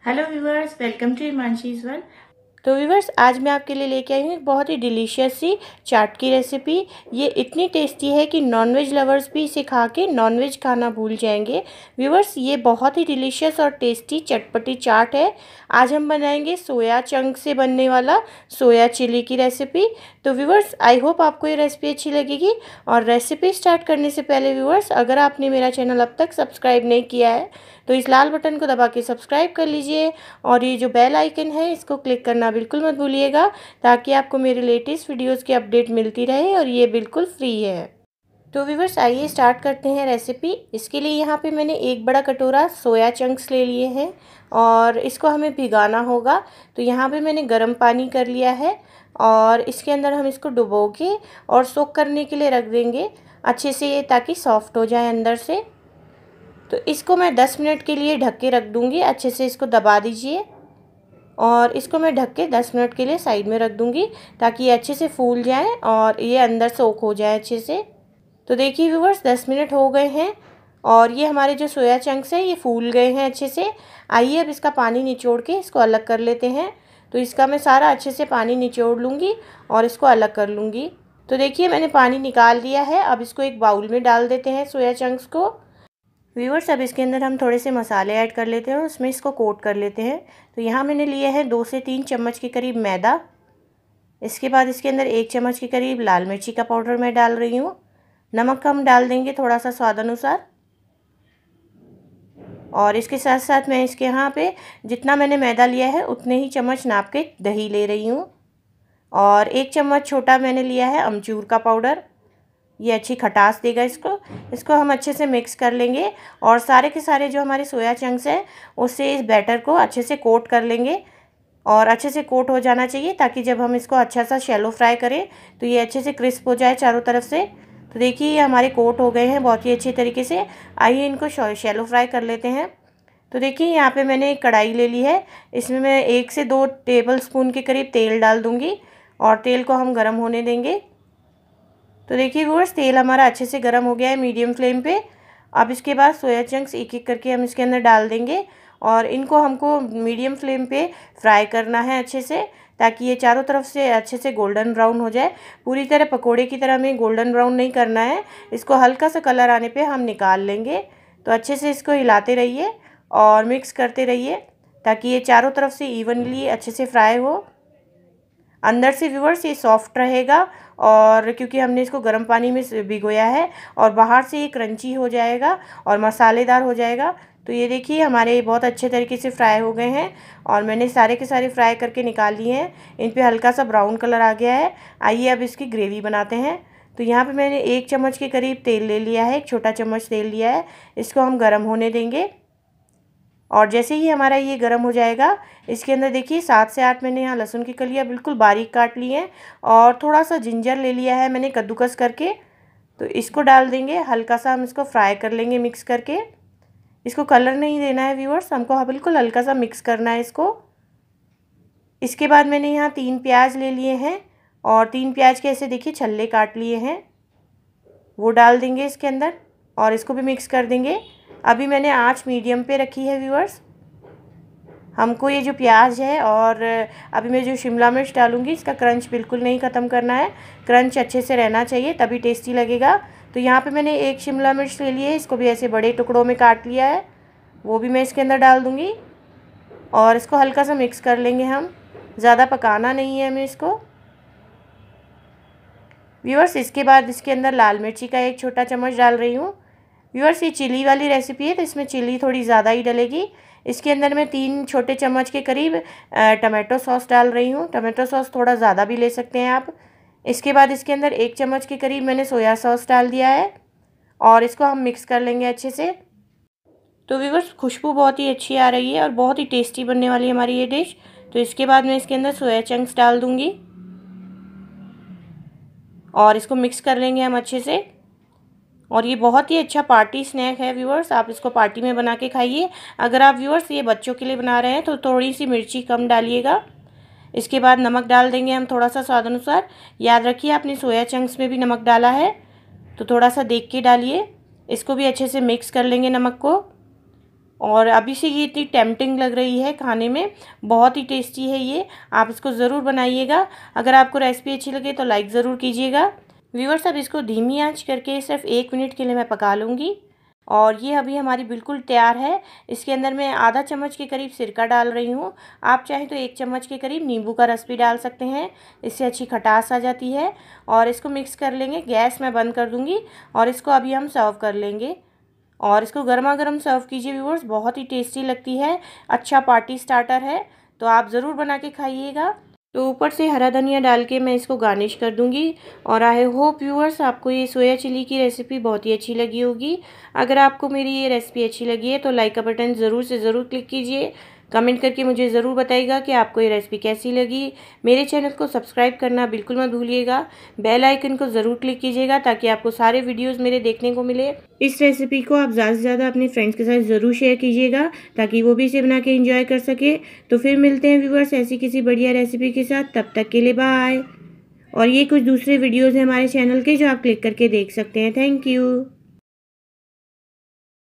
Hello viewers, welcome to Himanshi's world. तो viewers, आज मैं आपके लिए लेके आई हूँ एक बहुत ही डिलीशियस सी चाट की रेसिपी। ये इतनी टेस्टी है कि नॉनवेज लवर्स भी इसे खा के नॉनवेज खाना भूल जाएंगे। व्यूवर्स, ये बहुत ही डिलीशियस और टेस्टी चटपटी चाट है। आज हम बनाएंगे सोया चंक से बनने वाला सोया चिली की रेसिपी। तो व्यूवर्स, आई होप आपको ये रेसिपी अच्छी लगेगी। और रेसिपी स्टार्ट करने से पहले व्यूवर्स, अगर आपने मेरा चैनल अब तक सब्सक्राइब नहीं किया है तो इस लाल बटन को दबा के सब्सक्राइब कर लीजिए। और ये जो बेल आइकन है इसको क्लिक करना बिल्कुल मत भूलिएगा, ताकि आपको मेरे लेटेस्ट वीडियोस की अपडेट मिलती रहे, और ये बिल्कुल फ्री है। तो व्यूवर्स, आइए स्टार्ट करते हैं रेसिपी। इसके लिए यहाँ पे मैंने एक बड़ा कटोरा सोया चंक्स ले लिए हैं और इसको हमें भिगाना होगा। तो यहाँ पे मैंने गर्म पानी कर लिया है और इसके अंदर हम इसको डुबो के और सोक करने के लिए रख देंगे अच्छे से, ये ताकि सॉफ्ट हो जाए अंदर से। तो इसको मैं 10 मिनट के लिए ढक के रख दूँगी। अच्छे से इसको दबा दीजिए और इसको मैं ढक के 10 मिनट के लिए साइड में रख दूँगी, ताकि ये अच्छे से फूल जाए और ये अंदर सोक हो जाए अच्छे से। तो देखिए व्यूवर्स, 10 मिनट हो गए हैं और ये हमारे जो सोया चंक्स हैं ये फूल गए हैं अच्छे से। आइए अब इसका पानी निचोड़ के इसको अलग कर लेते हैं। तो इसका मैं सारा अच्छे से पानी निचोड़ लूँगी और इसको अलग कर लूँगी। तो देखिए मैंने पानी निकाल लिया है। अब इसको एक बाउल में डाल देते हैं सोया चंक्स को। व्यूअर्स, अब इसके अंदर हम थोड़े से मसाले ऐड कर लेते हैं और उसमें इसको कोट कर लेते हैं। तो यहाँ मैंने लिए हैं 2 से 3 चम्मच के करीब मैदा। इसके बाद इसके अंदर 1 चम्मच के करीब लाल मिर्ची का पाउडर मैं डाल रही हूँ। नमक हम डाल देंगे थोड़ा सा स्वाद अनुसार। और इसके साथ साथ मैं इसके यहाँ पे जितना मैंने मैदा लिया है उतने ही चम्मच नाप के दही ले रही हूँ। और 1 चम्मच छोटा मैंने लिया है अमचूर का पाउडर, ये अच्छी खटास देगा इसको हम अच्छे से मिक्स कर लेंगे। और सारे के सारे जो हमारे सोया चंक्स हैं उससे इस बैटर को अच्छे से कोट कर लेंगे। और अच्छे से कोट हो जाना चाहिए, ताकि जब हम इसको अच्छा सा शैलो फ्राई करें तो ये अच्छे से क्रिस्प हो जाए चारों तरफ से। तो देखिए ये हमारे कोट हो गए हैं बहुत ही अच्छे तरीके से। आइए इनको शैलो फ्राई कर लेते हैं। तो देखिए यहाँ पे मैंने एक कढ़ाई ले ली है। इसमें मैं 1 से 2 टेबल स्पून के करीब तेल डाल दूँगी और तेल को हम गर्म होने देंगे। तो देखिए व्यूअर्स, तेल हमारा अच्छे से गर्म हो गया है मीडियम फ्लेम पे। अब इसके बाद सोया चंक्स एक एक करके हम इसके अंदर डाल देंगे और इनको हमको मीडियम फ्लेम पे फ्राई करना है अच्छे से, ताकि ये चारों तरफ से अच्छे से गोल्डन ब्राउन हो जाए। पूरी तरह पकोड़े की तरह में गोल्डन ब्राउन नहीं करना है, इसको हल्का सा कलर आने पे हम निकाल लेंगे। तो अच्छे से इसको हिलाते रहिए और मिक्स करते रहिए, ताकि ये चारों तरफ से इवनली अच्छे से फ्राई हो। अंदर से व्यूअर्स ये सॉफ्ट रहेगा, और क्योंकि हमने इसको गर्म पानी में भिगोया है, और बाहर से ये क्रंची हो जाएगा और मसालेदार हो जाएगा। तो ये देखिए हमारे बहुत अच्छे तरीके से फ्राई हो गए हैं और मैंने सारे के सारे फ्राई करके निकाल लिए हैं। इन पे हल्का सा ब्राउन कलर आ गया है। आइए अब इसकी ग्रेवी बनाते हैं। तो यहाँ पे मैंने 1 चम्मच के करीब तेल ले लिया है, 1 छोटा चम्मच तेल लिया है। इसको हम गर्म होने देंगे और जैसे ही हमारा ये गर्म हो जाएगा, इसके अंदर देखिए 7 से 8 मैंने यहाँ लहसुन की कलियाँ बिल्कुल बारीक काट ली हैं और थोड़ा सा जिंजर ले लिया है मैंने कद्दूकस करके। तो इसको डाल देंगे, हल्का सा हम इसको फ्राई कर लेंगे मिक्स करके। इसको कलर नहीं देना है व्यूअर्स, हमको बिल्कुल हल्का सा मिक्स करना है इसको। इसके बाद मैंने यहाँ 3 प्याज ले लिए हैं और 3 प्याज के ऐसे देखिए छल्ले काट लिए हैं, वो डाल देंगे इसके अंदर और इसको भी मिक्स कर देंगे। अभी मैंने आँच मीडियम पे रखी है व्यूअर्स। हमको ये जो प्याज है और अभी मैं जो शिमला मिर्च डालूँगी इसका क्रंच बिल्कुल नहीं ख़त्म करना है, क्रंच अच्छे से रहना चाहिए तभी टेस्टी लगेगा। तो यहाँ पे मैंने 1 शिमला मिर्च ले ली है, इसको भी ऐसे बड़े टुकड़ों में काट लिया है, वो भी मैं इसके अंदर डाल दूँगी और इसको हल्का सा मिक्स कर लेंगे हम। ज़्यादा पकाना नहीं है हमें इसको व्यूअर्स। इसके बाद इसके अंदर लाल मिर्ची का 1 छोटा चम्मच डाल रही हूँ। व्यूअर्स, ये चिली वाली रेसिपी है तो इसमें चिली थोड़ी ज़्यादा ही डलेगी। इसके अंदर मैं 3 छोटे चम्मच के करीब टमाटो सॉस डाल रही हूँ। टमाटो सॉस थोड़ा ज़्यादा भी ले सकते हैं आप। इसके बाद इसके अंदर 1 चम्मच के करीब मैंने सोया सॉस डाल दिया है और इसको हम मिक्स कर लेंगे अच्छे से। तो व्यूअर्स, खुशबू बहुत ही अच्छी आ रही है और बहुत ही टेस्टी बनने वाली है हमारी ये डिश। तो इसके बाद मैं इसके अंदर सोया चंक्स डाल दूँगी और इसको मिक्स कर लेंगे हम अच्छे से। और ये बहुत ही अच्छा पार्टी स्नैक है व्यूअर्स, आप इसको पार्टी में बना के खाइए। अगर आप व्यूअर्स ये बच्चों के लिए बना रहे हैं तो थोड़ी सी मिर्ची कम डालिएगा। इसके बाद नमक डाल देंगे हम थोड़ा सा स्वाद अनुसार। याद रखिए आपने सोया चंक्स में भी नमक डाला है, तो थोड़ा सा देख के डालिए। इसको भी अच्छे से मिक्स कर लेंगे नमक को। और अभी से ये इतनी टेम्पटिंग लग रही है खाने में, बहुत ही टेस्टी है ये। आप इसको ज़रूर बनाइएगा। अगर आपको रेसिपी अच्छी लगे तो लाइक ज़रूर कीजिएगा। व्यूअर्स, अब इसको धीमी आंच करके सिर्फ 1 मिनट के लिए मैं पका लूँगी। और ये अभी हमारी बिल्कुल तैयार है। इसके अंदर मैं आधा चम्मच के करीब सिरका डाल रही हूँ। आप चाहें तो 1 चम्मच के करीब नींबू का रस भी डाल सकते हैं, इससे अच्छी खटास आ जाती है। और इसको मिक्स कर लेंगे। गैस मैं बंद कर दूँगी और इसको अभी हम सर्व कर लेंगे। और इसको गर्मा गर्म सर्व कीजिए व्यूअर्स, बहुत ही टेस्टी लगती है। अच्छा पार्टी स्टार्टर है, तो आप ज़रूर बना के खाइएगा। तो ऊपर से हरा धनिया डाल के मैं इसको गार्निश कर दूंगी। और आई होप व्यूअर्स आपको ये सोया चिली की रेसिपी बहुत ही अच्छी लगी होगी। अगर आपको मेरी ये रेसिपी अच्छी लगी है तो लाइक का बटन ज़रूर से ज़रूर क्लिक कीजिए। कमेंट करके मुझे ज़रूर बताइएगा कि आपको ये रेसिपी कैसी लगी। मेरे चैनल को सब्सक्राइब करना बिल्कुल मत भूलिएगा। बेल आइकन को ज़रूर क्लिक कीजिएगा ताकि आपको सारे वीडियोस मेरे देखने को मिले। इस रेसिपी को आप ज़्यादा से ज़्यादा अपने फ्रेंड्स के साथ ज़रूर शेयर कीजिएगा ताकि वो भी इसे बना के एंजॉय कर सके। तो फिर मिलते हैं व्यूअर्स ऐसी किसी बढ़िया रेसिपी के साथ। तब तक के लिए बाय। और ये कुछ दूसरे वीडियोज़ हैं हमारे चैनल के जो आप क्लिक करके देख सकते हैं। Thank you.